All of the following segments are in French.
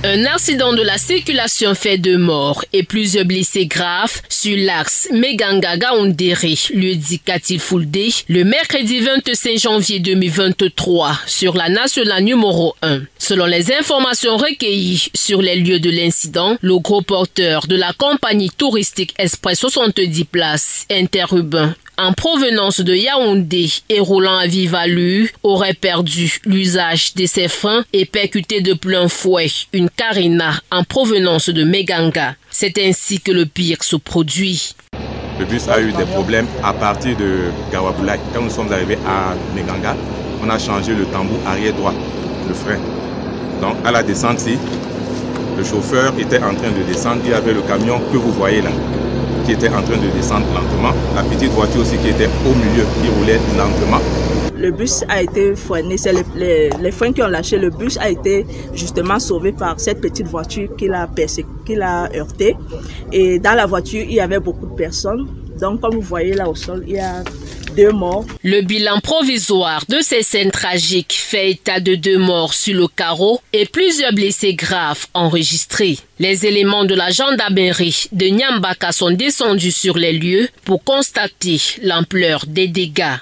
Un accident de la circulation fait 2 morts et plusieurs blessés graves sur l'axe Meganga-Gaoundéré, lieu-dit Katil-Fulde, le mercredi 25 janvier 2023 sur la nationale numéro 1. Selon les informations recueillies sur les lieux de l'incident, le gros porteur de la compagnie touristique Express 70 places interurbain en provenance de Yaoundé et roulant à vive allure aurait perdu l'usage de ses freins et percuté de plein fouet une carina en provenance de Meganga. C'est ainsi que le pire se produit. Le bus a eu des problèmes à partir de Gawaboulaye. Quand nous sommes arrivés à Meganga, on a changé le tambour arrière droit, le frein. Donc à la descente, le chauffeur était en train de descendre, il y avait le camion que vous voyez là, qui était en train de descendre lentement. La petite voiture aussi qui était au milieu, qui roulait lentement. Le bus a été freiné, c'est les freins qui ont lâché. Le bus a été justement sauvé par cette petite voiture qui l'a heurté. Et dans la voiture, il y avait beaucoup de personnes. Donc comme vous voyez là au sol, il y a 2 morts. Le bilan provisoire de ces scènes tragiques fait état de 2 morts sur le carreau et plusieurs blessés graves enregistrés. Les éléments de la gendarmerie de Nyambaka sont descendus sur les lieux pour constater l'ampleur des dégâts.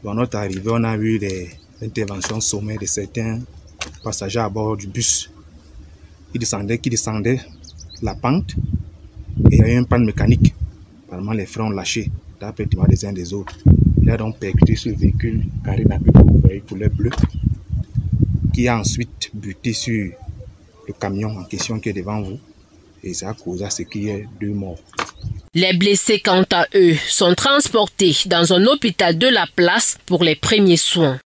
À notre arrivée, on a eu des interventions sommaires de certains passagers à bord du bus qui descendaient la pente et il y a eu un panne mécanique. Apparemment, les freins ont lâché d'après les uns des autres. Il a donc percuté ce véhicule carina que vous voyez couleur bleue qui a ensuite buté sur le camion en question qui est devant vous et ça a causé ce qu'il y ait 2 morts. Les blessés, quant à eux, sont transportés dans un hôpital de la place pour les premiers soins.